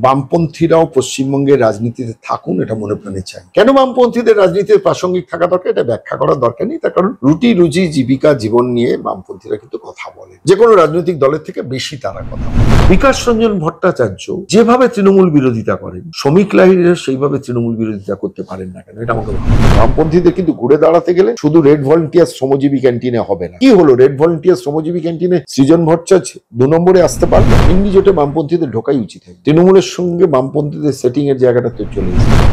বামপন্থীরাও পশ্চিমবঙ্গের রাজনীতিতে থাকুন, এটা মনে প্রাণে চাই। কেন বামপন্থীদের রাজনীতিতে প্রাসঙ্গিক থাকা দরকার এটা ব্যাখ্যা করার দরকার নেই, তার কারণ রুটি রুজি জীবিকা জীবন নিয়ে বামপন্থীরা কিন্তু কথা বলে, যে কোনো রাজনৈতিক দলের থেকে বেশি তারা কথা বলে। বিকাশ রঞ্জন ভট্টাচার্য যেভাবে তৃণমূল বিরোধিতা করেন, শ্রমিক লাহিড়ীরা সেইভাবে তৃণমূল বিরোধিতা করতে পারেন না কেন, এটা আমাকে বামপন্থীদের কিন্তু ঘুরে দাঁড়াতে গেলে শুধু রেড ভলেন্টিয়ার শ্রমজীবী ক্যান্টিনে হবে না। কি হলো, রেড ভলেন্টিয়ার শ্রমজীবী ক্যান্টিনে সৃজন ভট্টাচার্য 2 নম্বরে আসতে পারবে? হিন্দি জোটে বামপন্থীদের ঢোকাই উচিত। তৃণমূলের সঙ্গে বামপন্থীদের সেটিং এর জায়গাটা তো চলে এসেছে।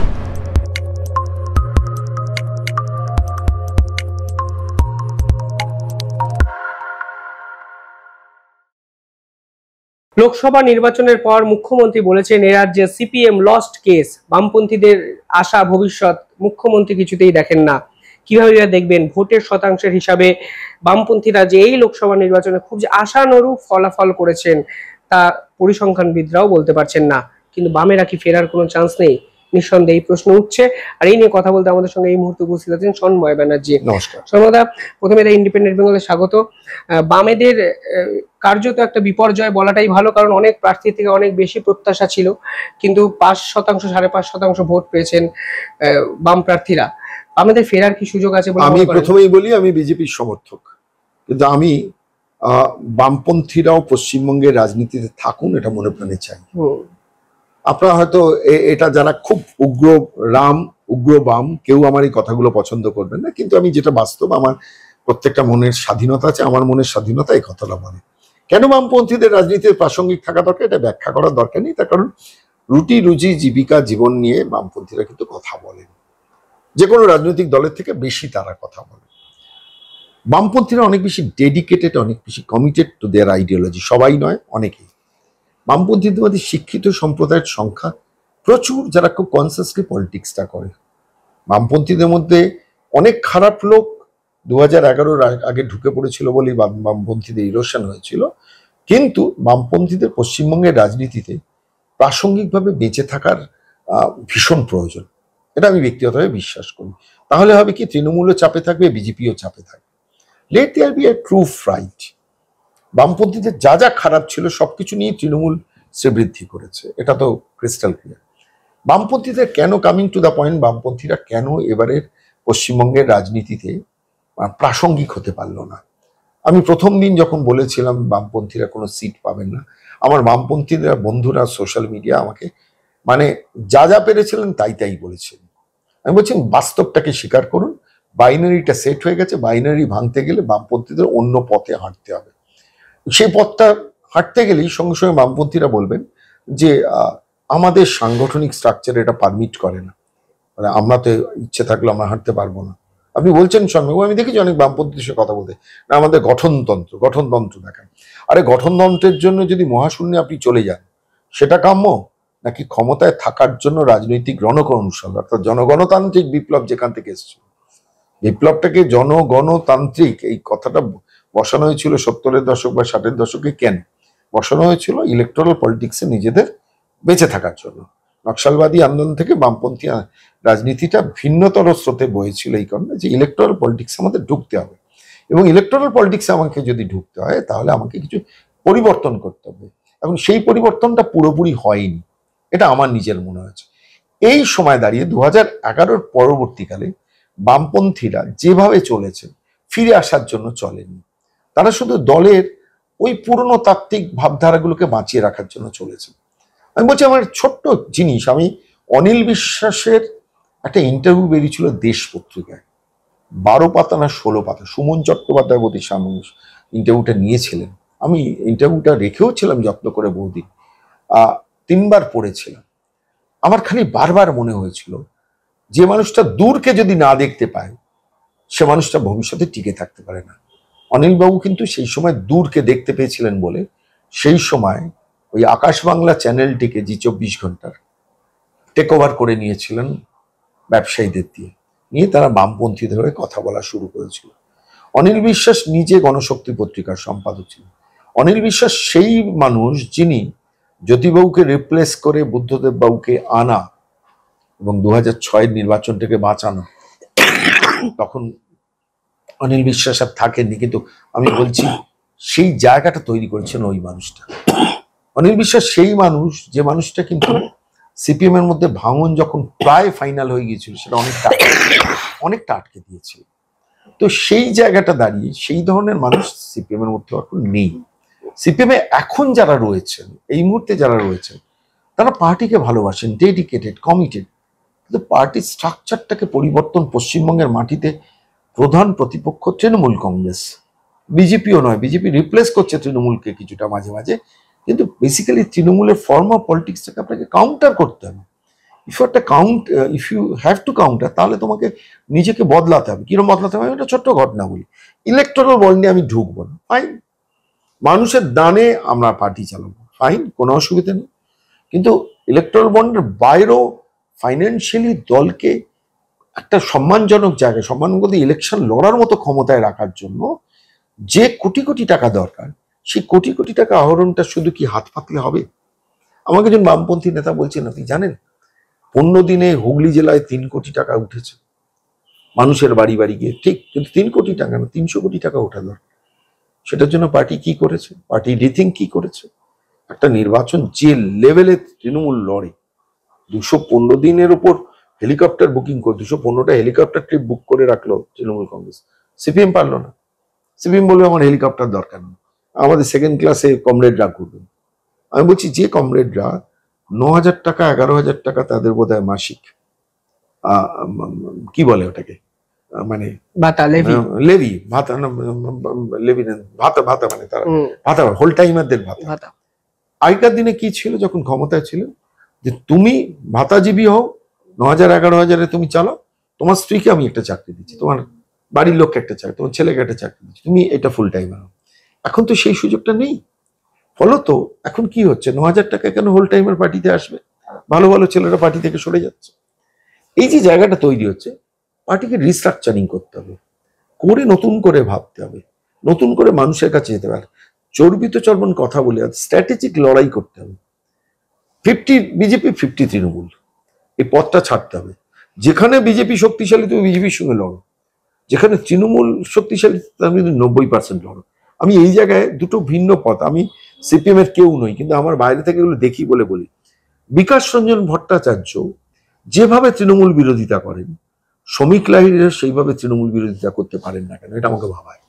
লোকসভা নির্বাচনের পর মুখ্যমন্ত্রী বলেছেন এ রাজ্যে সিপিএম লস্ট কেস, বামপন্থীদের আশা ভবিষ্যৎ মুখ্যমন্ত্রী কিছুতেই দেখেন না। কিভাবে দেখবেন ভোটের শতাংশের হিসাবে বামপন্থীরা যে এই লোকসভা নির্বাচনে খুব যে আশানুরূপ ফলাফল করেছেন তা পরিসংখ্যানবিদরাও বলতে পারছেন না, কিন্তু বামেরা কি ফেরার কোনো চান্স নেই? নিঃসন্দেহে এই প্রশ্ন উঠছে। আর এই নিয়ে কথা বলতে আমাদের সঙ্গে এই মুহূর্তে উপস্থিত আছেন সন্ময় ব্যানার্জি। নমস্কার সন্ময়দা, প্রথমে ইন্ডিপেন্ডেন্ট বেঙ্গলে স্বাগত। বামেদের কার্যত একটা বিপর্যয় বলাটাই ভালো, কারণ অনেক প্রার্থী থেকে অনেক বেশি প্রত্যাশা ছিল, কিন্তু 5%, 5.5% ভোট পেয়েছেন বাম প্রার্থীরা। বামেদের ফেরার কি সুযোগ আছে বলে? আমি প্রথমেই বলি আমি বিজেপির সমর্থক, কিন্তু আমি বামপন্থীরাও পশ্চিমবঙ্গের রাজনীতিতে থাকুন, এটা মনে প্রাণে চাই। আপনারা হয়তো এটা যারা খুব উগ্র রাম উগ্র বাম, কেউ আমার এই কথাগুলো পছন্দ করবেন না, কিন্তু আমি যেটা বাস্তব, আমার প্রত্যেকটা মনের স্বাধীনতা আছে, আমার মনের স্বাধীনতা এই কথাটা বলে। কেন বামপন্থীদের রাজনীতিতে প্রাসঙ্গিক থাকা দরকার এটা ব্যাখ্যা করার দরকার নেই, তার কারণ রুটি রুজি জীবিকা জীবন নিয়ে বামপন্থীরা কিন্তু কথা বলেন, যে কোনো রাজনৈতিক দলের থেকে বেশি তারা কথা বলে। বামপন্থীরা অনেক বেশি ডেডিকেটেড, অনেক বেশি কমিটেড টু দেয়ার আইডিওলজি। সবাই নয়, অনেকেই। বামপন্থীদের মধ্যে শিক্ষিত সম্প্রদায়ের সংখ্যা প্রচুর, যারা খুব কনসিয়াসলি পলিটিক্সটা করে। বামপন্থীদের মধ্যে অনেক খারাপ লোক 2011-র আগে ঢুকে পড়েছিল বলেই বামপন্থীদের ইরোশন হয়েছিল, কিন্তু বামপন্থীদের পশ্চিমবঙ্গের রাজনীতিতে প্রাসঙ্গিকভাবে বেঁচে থাকার ভীষণ প্রয়োজন, এটা আমি ব্যক্তিগতভাবে বিশ্বাস করি। তাহলে হবে কি, তৃণমূলও চাপে থাকবে, বিজেপিও চাপে থাকবে। Let there be a true fight. বামপন্থীদের যা যা খারাপ ছিল সবকিছু নিয়ে তৃণমূল শ্রীবৃদ্ধি করেছে, এটা তো ক্রিস্টাল ক্লিয়ার। বামপন্থীদের কেন, কামিং টু দ্য পয়েন্ট, বামপন্থীরা কেন এবারের পশ্চিমবঙ্গের রাজনীতিতে প্রাসঙ্গিক হতে পারলো না? আমি প্রথম দিন যখন বলেছিলাম বামপন্থীরা কোনো সিট পাবেন না, আমার বামপন্থীরা বন্ধুরা সোশ্যাল মিডিয়া আমাকে মানে যা যা পেরেছিলেন তাই তাই বলেছিলেন। আমি বলছি বাস্তবটাকে স্বীকার করুন, বাইনারিটা সেট হয়ে গেছে, বাইনারি ভাঙতে গেলে বামপন্থীদের অন্য পথে হাঁটতে হবে। সেই পথটা হাঁটতে গেলেই সঙ্গে সঙ্গে বামপন্থীরা বলবেন যে আমাদের সাংগঠনিক স্ট্রাকচার এটা পারমিট করে না, মানে আমরা তো ইচ্ছে থাকলে আমরা হাঁটতে পারবো না। আপনি বলছেন সঙ্গে, আমি দেখেছি অনেক বামপন্থীর সাথে কথা বলতে, না আমাদের গঠনতন্ত্র দেখান। আরে গঠনতন্ত্রের জন্য যদি মহাশূন্যে আপনি চলে যান, সেটা কাম্য? নাকি ক্ষমতায় থাকার জন্য রাজনৈতিক রণকৌশল, অর্থাৎ জনগণতান্ত্রিক বিপ্লব যেখান থেকে এসেছিল, বিপ্লবটাকে জনগণতান্ত্রিক এই কথাটা বসানো হয়েছিল 70-এর দশক বা 60-এর দশকে। কেন বসানো হয়েছিল? ইলেকটোরাল পলিটিক্সে নিজেদের বেঁচে থাকার জন্য। নকশালবাদী আন্দোলন থেকে বামপন্থী রাজনীতিটা ভিন্নতর স্রোতে বয়েছিল এই কারণে যে ইলেকটোরাল পলিটিক্সে আমাদের ঢুকতে হবে, এবং ইলেকটোরাল পলিটিক্সে আমাকে যদি ঢুকতে হয় তাহলে আমাকে কিছু পরিবর্তন করতে হবে। এখন সেই পরিবর্তনটা পুরোপুরি হয়নি, এটা আমার নিজের মনে হয়েছে। এই সময় দাঁড়িয়ে 2011-র পরবর্তীকালে বামপন্থীরা যেভাবে চলেছে ফিরে আসার জন্য চলেনি, তারা শুধু দলের ওই পুরনো তাত্ত্বিক ভাবধারাগুলোকে বাঁচিয়ে রাখার জন্য চলেছে। আমি বলছি, আমার ছোট্ট জিনিস, আমি অনিল বিশ্বাসের একটা ইন্টারভিউ বেরিয়েছিল দেশ পত্রিকায়, 12 পাতা না 16 পাতা, সুমন চট্টোপাধ্যায় বৌদি সামনে ইন্টারভিউটা নিয়েছিলেন। আমি ইন্টারভিউটা রেখেও ছিলাম যত্ন করে বহুদিন, 3 বার পড়েছিলাম। আমার খালি বারবার মনে হয়েছিল যে মানুষটা দূরকে যদি না দেখতে পায় সে মানুষটা ভবিষ্যতে টিকে থাকতে পারে না। অনিল বাবু কিন্তু সেই সময় দূরকে দেখতে পেয়েছিলেন বলে সেই সময় ওই আকাশ বাংলা চ্যানেলটিকে জি24 ঘন্টার টেক ওভার করে নিয়েছিলেন ব্যবসায়ীদের নিয়ে তারা বামপন্থীদের হয়ে কথা বলা শুরু করেছিল। অনিল বিশ্বাস নিজে গণশক্তি পত্রিকার সম্পাদক ছিলেন। অনিল বিশ্বাস সেই মানুষ যিনি জ্যোতিবাবুকে রিপ্লেস করে বুদ্ধদেব বাবুকে আনা এবং 2006-এর নির্বাচনটাকে বাঁচানো। তখন অনিল বিশ্বাস আর থাকেননি, কিন্তু আমি বলছি সেই জায়গাটা তৈরি করেছেন ওই মানুষটা। অনিল বিশ্বাস সেই মানুষ যে মানুষটা কিন্তু সিপিএম এর মধ্যে ভাঙন যখন প্রায় ফাইনাল হয়ে গিয়েছিল সেটা অনেকটা আটকে দিয়েছিল। তো সেই জায়গাটা দাঁড়িয়ে সেই ধরনের মানুষ সিপিএম এর মধ্যে এখন নেই। সিপিএম এ এখন যারা রয়েছেন, এই মুহূর্তে যারা রয়েছেন, তারা পার্টিকে ভালোবাসেন, ডেডিকেটেড, কমিটেড, কিন্তু পার্টির স্ট্রাকচারটাকে পরিবর্তন পশ্চিমবঙ্গের মাটিতে প্রধান প্রতিপক্ষ তৃণমূল কংগ্রেস, বিজেপিও নয়। বিজেপি রিপ্লেস করছে তৃণমূলকে কিছুটা মাঝে মাঝে, কিন্তু বেসিক্যালি তৃণমূলের ফর্ম অফ পলিটিক্সটাকে আপনাকে কাউন্টার করতে হবে। If you have to counter, তাহলে তোমাকে নিজেকে বদলাতে হবে। কিরকম বদলাতে হবে? এটা ছোট্ট ঘটনা বলি, ইলেকট্রাল বন্ডে আমি ঢুকবো না, ফাইন, মানুষের দানে আমরা পার্টি চালাবো, ফাইন, কোনো অসুবিধা নেই। কিন্তু ইলেকট্রাল বন্ডের বাইরেও ফাইন্যান্সিয়ালি দলকে একটা সম্মানজনক জায়গায়, সম্মান বলতে ইলেকশন লড়ার মতো ক্ষমতায় রাখার জন্য যে কোটি কোটি টাকা দরকার, সেই কোটি কোটি টাকা আহরণটা শুধু কি হাত পাতলে হবে? আমাকে একজন বামপন্থী নেতা বলছেন, আপনি জানেন 15 দিনে হুগলি জেলায় 3 কোটি টাকা উঠেছে মানুষের বাড়ি বাড়ি গিয়ে। ঠিক, কিন্তু 3 কোটি টাকা না, 300 কোটি টাকা ওঠা দরকার। সেটার জন্য পার্টি কি করেছে? পার্টি রিথিং কি করেছে? একটা নির্বাচন যে লেভেলে তৃণমূল লড়ে, 215 দিনের উপর হেলিকপ্টার বুকিং করে 215টা হেলিকপ্টার ট্রিপ বুক করে রাখলো তৃণমূল কংগ্রেস। সিপিএম পারলো না। সিপিএম বলবে আমার হেলিকপ্টার দরকার নেই, আমাদের সেকেন্ড ক্লাসে কমরেডরা করবেন। আমি বলছি যে কমরেডরা 9,000 টাকা 11,000 টাকা তাদের বোধ হয় মাসিক, কি বলে ওটাকে, মানে ভাতা, লেভি, ভাতা না, লেভি না, ভাতা, ভাতা মানে তারা ভাতা, হোল টাইমারদের ভাতা। আগেকার দিনে কি ছিল, যখন ক্ষমতায় ছিল, যে তুমি ভাতাজীবী হও, 9,000 11,000 তুমি চালাও, তোমার স্ত্রীকে আমি একটা চাকরি দিচ্ছি, তোমার বাড়ির লোককে একটা চাকরি, তোমার ছেলেকে একটা চাকরি দিচ্ছি, তুমি এটা ফুল টাইমার হও। এখন তো সেই সুযোগটা নেই। ফলত এখন কি হচ্ছে, 9,000 টাকা কেন হোল টাইমার পার্টিতে আসবে? ভালো ভালো ছেলেরা পার্টি থেকে সরে যাচ্ছে। এই যে জায়গাটা তৈরি হচ্ছে, পার্টিকে রিস্ট্রাকচারিং করতে হবে, করে নতুন করে ভাবতে হবে, নতুন করে মানুষের কাছে যেতে হবে। চর্বিত চর্বণ কথা বলে স্ট্র্যাটেজিক লড়াই করতে হবে। 50 বিজেপি 50 তৃণমূল, এই পথটা ছাড়তে হবে। যেখানে বিজেপি শক্তিশালী তুমি বিজেপির সঙ্গে লড়ো, যেখানে তৃণমূল শক্তিশালী তুমি 90% লড়ো। আমি এই জায়গায় দুটো ভিন্ন পথ, আমি সিপিএম এর কেউ নই, কিন্তু আমার বাইরে থেকে এগুলো দেখি বলে বলি। বিকাশ রঞ্জন ভট্টাচার্য যেভাবে তৃণমূল বিরোধিতা করেন, শ্রমিক লাহিড়ীরা সেইভাবে তৃণমূল বিরোধিতা করতে পারেন না কেন, এটা আমাকে ভাবায়।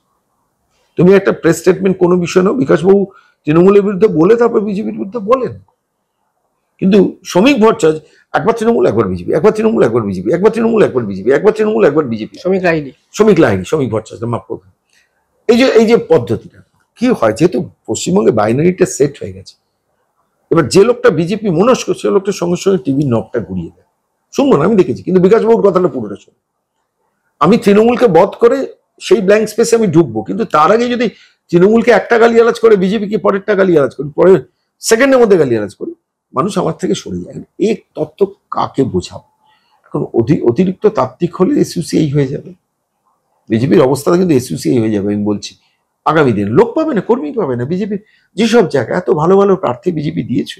তুমি একটা প্রেস স্টেটমেন্ট কোনো বিষয় নাও, বিকাশবাবু তৃণমূলের বিরুদ্ধে বলে তারপর বিজেপির বিরুদ্ধে বলেন, কিন্তু শ্রমিক ভট্টাচার্য একবার তৃণমূল একবার বিজেপি, একবার তৃণমূল একবার বিজেপি, একবার তৃণমূল একবার বিজেপি, একবার তৃণমূল একবার বিজেপি। শ্রমিক লাহিড়ী, শ্রমিক ভট্টাচার্য, মাফ করবেন। এই যে পদ্ধতিটা কি হয়, যেহেতু পশ্চিমবঙ্গে বাইনারিটা সেট হয়ে গেছে, এবার যে লোকটা বিজেপি মনস্ক, সে লোকটার সঙ্গে সঙ্গে টিভির নবটা ঘুরিয়ে দেয়। শুনবো না, আমি দেখেছি, কিন্তু বিকাশবাবুর কথাটা পুরোটা শুনুন। আমি তৃণমূলকে বধ করে সেই ব্ল্যাঙ্ক স্পেসে আমি ঢুকবো, কিন্তু তার আগে যদি তৃণমূলকে একটা গালিগালাজ করে বিজেপিকে পরেরটা গালিগালাজ করি, পরের সেকেন্ডের মধ্যে গালিগালাজ করি, মানুষ আমার থেকে সরে যায়। এই তত্ত্ব কাকে বোঝাবো? এখন অতিরিক্ত তাত্ত্বিক হলে এসইউসিআই হয়ে যাবে। বিজেপির অবস্থাটা কিন্তু এসইউসিআই হয়ে যাবে, আমি বলছি। আগামী দিন লোক পাবে না, কর্মী পাবে না। বিজেপির যেসব জায়গায় এত ভালো ভালো প্রার্থী বিজেপি দিয়েছে,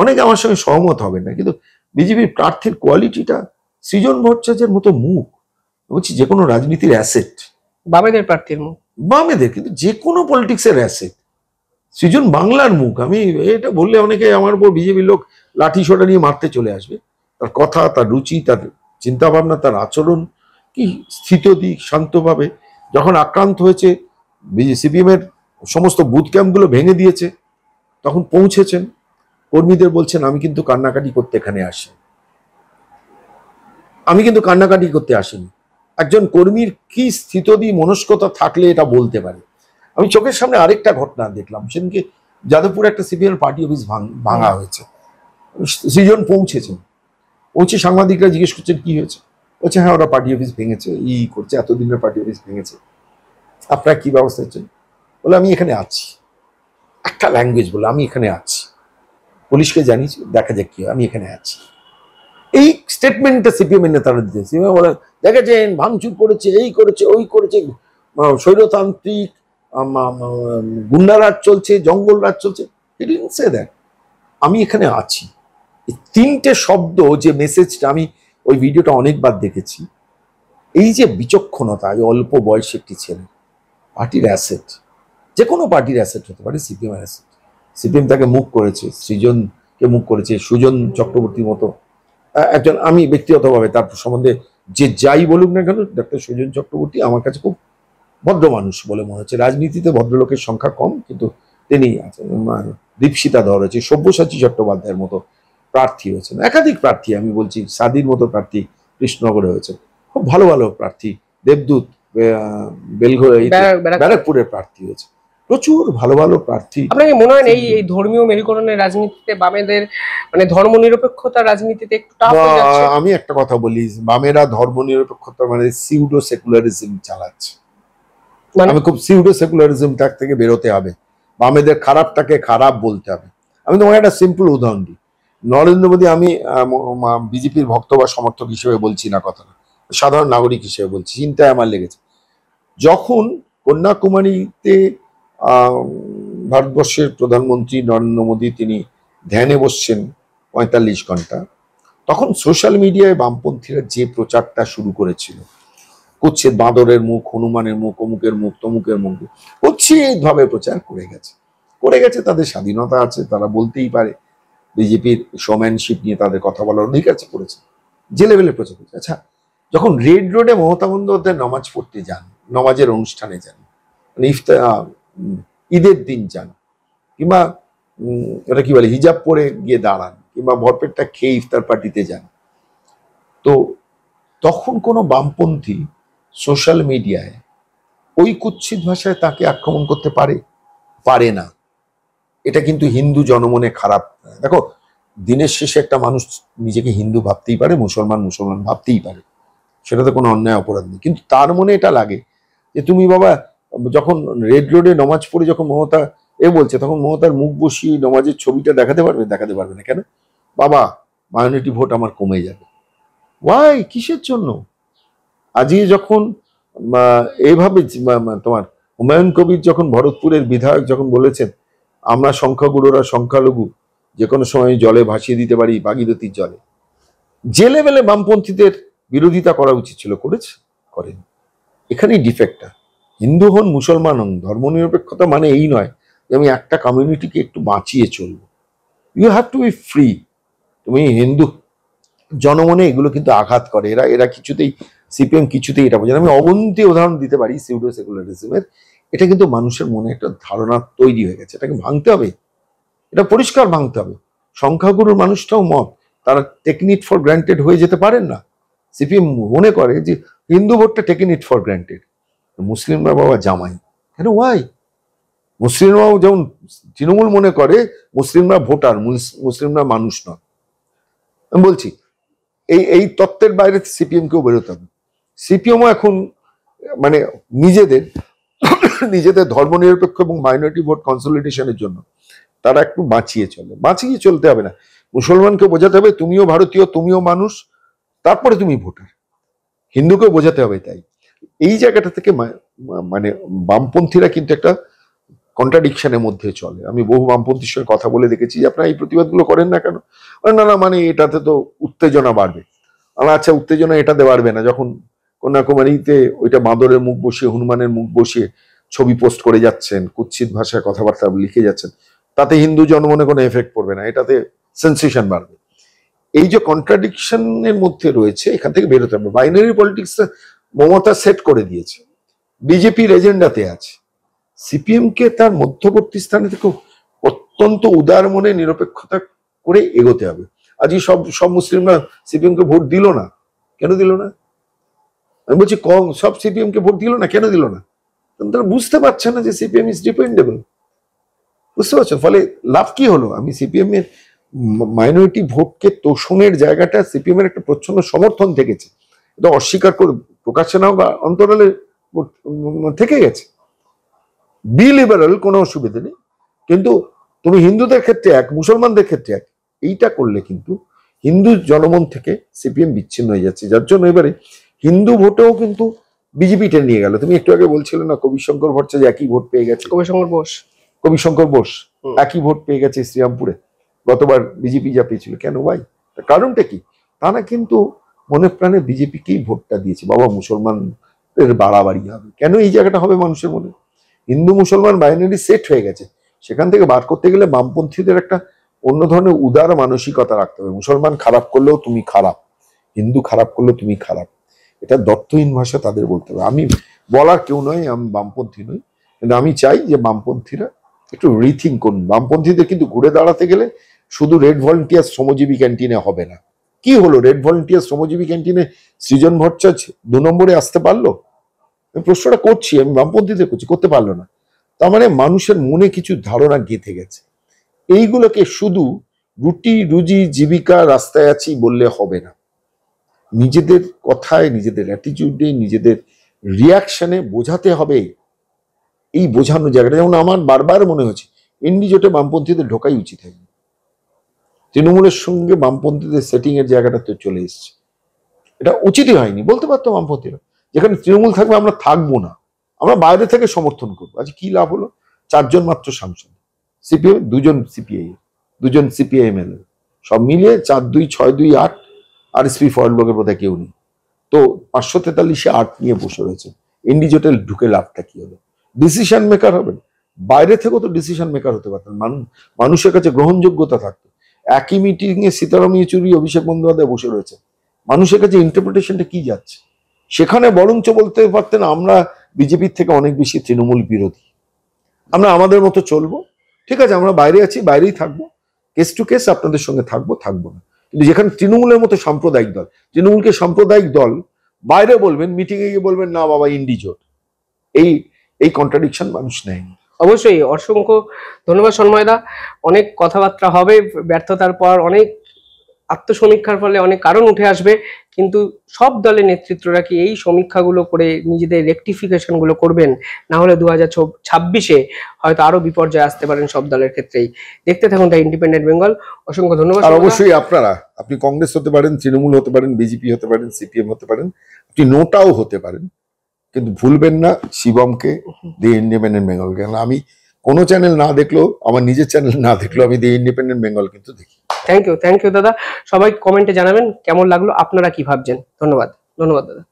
অনেকে আমার সঙ্গে সহমত হবে না, কিন্তু বিজেপির প্রার্থীর কোয়ালিটিটা, সৃজন ভট্টাচার্যের মতো মুখ, বলছি যে কোনো রাজনীতির অ্যাসেট, বামেদের প্রার্থীর মুখ, বামেদের, কিন্তু যে কোনো পলিটিক্সের অ্যাসেট। সৃজন বাংলার মুখ। আমি এটা বললে অনেকে আমার উপর বিজেপির লোক লাঠি সোটা নিয়ে মারতে চলে আসবে। তার কথা, তার রুচি, তার চিন্তা ভাবনা, তার আচরণ, কি স্থিতদিক, শান্তভাবে যখন আক্রান্ত হয়েছে, সিপিএম এর সমস্ত বুথ ক্যাম্পগুলো ভেঙে দিয়েছে, তখন পৌঁছেছেন, কর্মীদের বলছেন আমি কিন্তু কান্নাকাটি করতে এখানে আসি, আমি কিন্তু কান্নাকাটি করতে আসিনি। একজন কর্মীর কি স্থিতদি মনস্কতা থাকলে এটা বলতে পারে। আমি চোখের সামনে আরেকটা ঘটনা দেখলাম, সেদিনকে যাদবপুরে একটা সিপিএম পার্টি অফিস ভাঙা হয়েছে। সৃজন পৌঁছেছেন, পৌঁছে সাংবাদিকরা জিজ্ঞেস করছেন কি হয়েছে, বলছে হ্যাঁ ওরা পার্টি অফিস ভেঙেছে, করছে, এতদিনের পার্টি অফিস ভেঙেছে, আপনারা কি ব্যবস্থা হচ্ছেন? বলে আমি এখানে আছি, একটা ল্যাঙ্গুয়েজ বলে আমি এখানে আছি, পুলিশকে জানিয়েছি, দেখা যাক কি হয়, আমি এখানে আছি। এই স্টেটমেন্টটা সিপিএম এর নেতারা দিতেছে। সিপিএম বলে দেখেছেন ভাঙচুর করেছে, এই করেছে, ওই করেছে, স্বৈরতান্ত্রিক গুন্ডারাজ চলছে, জঙ্গল রাজ চলছে। আমি এখানে আছি, এই 3টে শব্দ, যে মেসেজটা, আমি ওই ভিডিওটা অনেকবার দেখেছি। এই যে বিচক্ষণতা, এই অল্প বয়সী একটি ছেলে, পার্টির অ্যাসেট, যে কোনো পার্টির অ্যাসেট হতে পারে, সিপিএম অ্যাসেট, সিপিএম তাকে মুখ করেছে, সৃজনকে মুখ করেছে, সুজন চক্রবর্তীর মতো একজন, আমি ব্যক্তিগতভাবে তার সম্বন্ধে যে যাই বলুক না কেন, ডক্টর সুজন চক্রবর্তী আমার কাছে খুব ভদ্র মানুষ বলে মনে হচ্ছে। রাজনীতিতে ভদ্রলোকের সংখ্যা কম, কিন্তু তিনি আছেন। দীপশিতা ধর হয়েছে, সব্যসাচী চট্টোপাধ্যায়ের মতো প্রার্থী হয়েছেন, একাধিক প্রার্থী, আমি বলছি সাদির মতো প্রার্থী কৃষ্ণনগরে হয়েছে, খুব ভালো ভালো প্রার্থী, দেবদূত বেলঘড়া ব্যারাকপুরের প্রার্থী হয়েছে, প্রচুর ভালো ভালো প্রার্থী। আপনাকে মনে হয় এই এই ধর্মীয় মেরুকরণের রাজনীতিতে বামেদের মানে ধর্মনিরপেক্ষতা রাজনীতিতে একটু টাফ হয়ে যাচ্ছে? আমি একটা কথা বলি, বামেরা ধর্মনিরপেক্ষতা মানে সিউডো সেকুলারিজম চালাচ্ছে। আমি খুব সিউডো সেকুলারিজম থেকে বেরোতে হবে, বামেদের খারাপটাকে খারাপ বলতে হবে। আমি তোমাকে একটা সিম্পল উদাহরণ দিই। নরেন্দ্র মোদী, আমি বিজেপির ভক্ত বা সমর্থক হিসেবে বলছি না কথাটা, সাধারণ নাগরিক হিসেবে বলছি, চিন্তায় আমার লেগেছে যখন কন্যাকুমারীতে ভারতবর্ষের প্রধানমন্ত্রী নরেন্দ্র মোদী তিনি ধ্যানে বসছেন ৪৫ ঘন্টা, তখন সোশ্যাল মিডিয়ায় বামপন্থীরা যে প্রচারটা শুরু করেছিল, করছে বাঁদরের মুখ, হনুমানের মুখ, অমুকের মুখ, তমুকের মুখ, ভাবে প্রচার করে গেছে। তাদের স্বাধীনতা আছে, তারা বলতেই পারে, বিজেপির শোম্যানশিপ নিয়ে তাদের কথা বলার অধিকার করেছে, যে লেভেলে প্রচার করেছে। আচ্ছা, যখন রেড রোডে মমতা বন্দ্যোপাধ্যায় নামাজ পড়তে যান, নামাজের অনুষ্ঠানে যান, মানে ঈদের দিন যান, কিংবা এটা কি বলে হিজাব পরে গিয়ে দাঁড়ান, কিংবা ভরপেটটা খেয়ে ইফতার পার্টিতে যান, তো তখন কোনো বামপন্থী সোশ্যাল মিডিয়ায় ওই কুৎসিত ভাষায় তাকে আক্রমণ করতে পারে না। এটা কিন্তু হিন্দু জনমনে খারাপ। দেখো, দিনের শেষে একটা মানুষ নিজেকে হিন্দু ভাবতেই পারে, মুসলমান ভাবতেই পারে, সেটাতে কোনো অন্যায় অপরাধ নেই, কিন্তু তার মনে এটা লাগে যে তুমি বাবা যখন রেড রোডে নামাজ পড়ে যখন মমতা বলছে, তখন মমতার মুখ বসিয়ে নামাজের ছবিটা দেখাতে পারবে না কেন? বাবা, মাইনরিটি ভোট আমার কমে যাবে। ওয়াই? কিসের জন্য? আজকে যখন এইভাবে তোমার হুমায়ুন কবির যখন ভরতপুরের বিধায়ক যখন বলেছেন আমরা সংখ্যাগুরুরা সংখ্যালঘু যে কোনো সময় জলে ভাসিয়ে দিতে পারি ভাগীরথীর জলে, যে লেভেলে বামপন্থীদের বিরোধিতা করা উচিত ছিল করেন। এখানেই ডিফেক্টটা। হিন্দু হন মুসলমান হন, ধর্মনিরপেক্ষতা মানে এই নয় যে আমি একটা কমিউনিটিকে একটু বাঁচিয়ে চলবো। You have to be free. তুমি হিন্দু জনমনে এগুলো কিন্তু আঘাত করে, এরা কিছুতেই, সিপিএম কিছুতেই এটা বোঝে না। আমি অবন্তি উদাহরণ দিতে পারি সিউডো সেকুলারিজমের। এটা কিন্তু মানুষের মনে একটা ধারণা তৈরি হয়ে গেছে, এটাকে ভাঙতে হবে, এটা পরিষ্কার ভাঙতে হবে। সংখ্যাগুরুর মানুষটাও মত, তারা টেকেন ইট ফর গ্রান্টেড হয়ে যেতে পারেন না। সিপিএম মনে করে যে হিন্দু ভোটটা টেকেন ইট ফর গ্রান্টেড, মুসলিমরা বাবা জামাই, কেন? ওয়াই? মুসলিমরাও যেমন তৃণমূল মনে করে মুসলিমরা ভোটার, মুসলিমরা মানুষ নয়। আমি বলছি এই তত্ত্বের বাইরে সিপিএম কেও বেরোতে হবে। সিপিএমও এখন মানে নিজেদের ধর্মনিরপেক্ষ এবং মাইনরিটি ভোট কনসলিডেশনের জন্য তারা একটু বাঁচিয়ে চলতে হবে না। মুসলমানকে বোঝাতে হবে তুমিও ভারতীয়, তুমিও মানুষ, তারপরে তুমি ভোটার। হিন্দুকেও বোঝাতে হবে। তাই এই জায়গাটা থেকে মানে বামপন্থীরা কিন্তু একটা কন্ট্রাডিকশনের মধ্যে চলে। আমি বহু বামপন্থীর সঙ্গে কথা বলে দেখেছি যে আপনারা এই প্রতিবাদগুলো করেন না কেন? না মানে এটাতে তো উত্তেজনা বাড়বে। আচ্ছা, উত্তেজনা এটাতে বাড়বে না যখন কন্যাকুমারীতে ওইটা বাঁদরের মুখ বসিয়ে, হনুমানের মুখ বসিয়ে ছবি পোস্ট করে যাচ্ছেন, কুৎসিত ভাষায় কথাবার্তা লিখে যাচ্ছেন, তাতে হিন্দু জনমনে কোনো এফেক্ট পড়বে না, এটাতে সেন্সেশন বাড়বে। এই যে কন্ট্রাডিকশনের মধ্যে রয়েছে, এখান থেকে বেরোতে হবে। বাইনারি পলিটিক্স মমতা সেট করে দিয়েছে, বিজেপির এজেন্ডাতে আছে। সিপিএম কে তার মধ্যবর্তী স্থানে থেকে অত্যন্ত উদার মনে নিরপেক্ষতা করে এগোতে হবে। আজকে সব মুসলিমরা সিপিএম কে ভোট দিল না, কেন দিল না? আমি বলছি সব সিপিএম কে ভোট দিল না, কেন দিল না? তারা বুঝতে পারছে না যে সিপিএম ইজ ডিপেন্ডেবল। বুঝতে পারছো? ফলে লাভ কি হলো? আমি সিপিএম এর মাইনরিটি ভোটকে তোষণের জায়গাটা সিপিএম এর একটা প্রচ্ছন্ন সমর্থন থেকেছে, এটা অস্বীকার করে প্রকাশ্যে নাও বা অন্তরালে থেকে গেছে। বি লিবারাল, কোনো অসুবিধা নেই, কিন্তু তুমি হিন্দুদের ক্ষেত্রে এক, মুসলমানদের ক্ষেত্রে এক, এইটা করলে কিন্তু হিন্দু জনমন থেকে সিপিএম বিচ্ছিন্ন হয়ে যাচ্ছে। যার জন্য এবারে হিন্দু ভোটেও কিন্তু বিজেপি টেনে নিয়ে গেল। তুমি একটু আগে বলছিলে না কবিশঙ্কর ভট্টাচার্য একই ভোট পেয়ে গেছে, কবিশঙ্কর বোস একই ভোট পেয়ে গেছে শ্রীরামপুরে, গতবার বিজেপি যা পেয়েছিল। কেন ভাই? কারণটা কি? তারা কিন্তু মনে প্রাণে বিজেপিকেই ভোটটা দিয়েছে। বাবা, মুসলমানদের বাড়াবাড়ি হবে কেন? এই জায়গাটা হবে মানুষের মনে। হিন্দু মুসলমান বাইনারি সেট হয়ে গেছে, সেখান থেকে বার করতে গেলে বামপন্থীদের একটা অন্য ধরনের উদার মানসিকতা রাখতে হবে। মুসলমান খারাপ করলেও তুমি খারাপ, হিন্দু খারাপ করলেও তুমি খারাপ, এটা দত্তহীন ভাষা তাদের বলতে হবে। আমি বলার কেউ নয়, আমি বামপন্থী নই, কিন্তু আমি চাই যে বামপন্থীরা একটু রিথিঙ্ক করুন। বামপন্থীদের কিন্তু ঘুরে দাঁড়াতে গেলে শুধু রেড ভলেন্টিয়ার শ্রমজীবী ক্যান্টিনে হবে না। কি হলো, রেড ভলেন্টিয়ার শ্রমজীবী ক্যান্টিনে সৃজন ভট্টাচার্য 2 নম্বরে আসতে পারলো? আমি প্রশ্নটা করছি, আমি বামপন্থীদের করছি, করতে পারলো না। তার মানে মানুষের মনে কিছু ধারণা গেঁথে গেছে। এইগুলোকে শুধু রুটি রুজি জীবিকা রাস্তায় আছি বললে হবে না, নিজেদের কথায়, নিজেদের অ্যাটিটিউডে, নিজেদের রিয়াকশনে বোঝাতে হবে। এই বোঝানো জায়গাটা, যেমন আমার বারবার মনে হচ্ছে এনডি জোটে বামপন্থীদের ঢোকাই উচিত হয়নি। তৃণমূলের সঙ্গে বামপন্থীদের সেটিং এর জায়গাটা তো চলে এসছে, এটা উচিতই হয়নি। বলতে পারতো বামপন্থীরা যেখানে তৃণমূল থাকবে আমরা থাকবো না, আমরা বাইরে থেকে সমর্থন করবো। আজ কি লাভ হলো? 4 জন মাত্র সাংসদ, সিপিএম 2 জন, সিপিআই 2 জন, সিপিআইএম এল, সব মিলিয়ে 4, 2, 6, 2, 8, আর এসপি ফরওয়ার্ড ব্লকের বোধহয় কেউ নেই। তো 543-এ 8 নিয়ে বসে রয়েছে। এনডি জোটে ঢুকে লাভটা কি হলো? ডিসিশন মেকার হবেন, বাইরে থেকেও তো ডিসিশন মেকার হতে পারতেন, মানুষের কাছে গ্রহণযোগ্যতা থাকতো। একই মিটিং এ সীতারাম ইয়েচুরি, অভিষেক বন্দ্যোপাধ্যায় বসে রয়েছে, মানুষের কাছে ইন্টারপ্রিটেশনটা কি যাচ্ছে? সেখানে বরঞ্চ বলতে পারতেন আমরা বিজেপির থেকে অনেক বেশি তৃণমূল বিরোধী, আমরা আমাদের মতো চলবো, ঠিক আছে আমরা বাইরে আছি, বাইরেই থাকবো, কেস টু কেস আপনাদের সঙ্গে থাকবো না। কিন্তু যেখানে তৃণমূলের মতো সাম্প্রদায়িক দল, তৃণমূলকে সাম্প্রদায়িক দল বাইরে বলবেন, মিটিং এ গিয়ে বলবেন না বাবা ইন্ডি জোট, এই কন্ট্রাডিকশন মানুষ নেয়নি। অবশ্যই, অসংখ্য ধন্যবাদ সন্ময়দা। অনেক কথাবার্তা হবে, ব্যর্থতার পর অনেক আত্মসমীক্ষার ফলে অনেক কারণ উঠে আসবে, কিন্তু সব দলের নেতৃত্বরা কি এই সমীক্ষাগুলো করে নিজেদের রেকটিফিকেশন গুলো করবেন? না হলে 2026-এ হয়তো আরো বিপর্যয় আসতে পারেন সব দলের ক্ষেত্রেই। দেখতে থাকুন দ্য ইন্ডিপেন্ডেন্ট বেঙ্গল। অসংখ্য ধন্যবাদ। আর অবশ্যই আপনি কংগ্রেস হতে পারেন, তৃণমূল হতে পারেন, বিজেপি হতে পারেন, সিপিএম হতে পারেন, আপনি নোটাও হতে পারেন, কিন্তু ভুলবেন না শিবমকে, দি ইন্ডিপেন্ডেন্ট বেঙ্গল। কেন আমি কোনো চ্যানেল না দেখলেও, আমার নিজের চ্যানেল না দেখলেও আমি দি ইন্ডিপেন্ডেন্ট বেঙ্গল কিন্তু দেখি। থ্যাংক ইউ দাদা। সবাই কমেন্টে জানাবেন কেমন লাগলো, আপনারা কি ভাবছেন। ধন্যবাদ দাদা।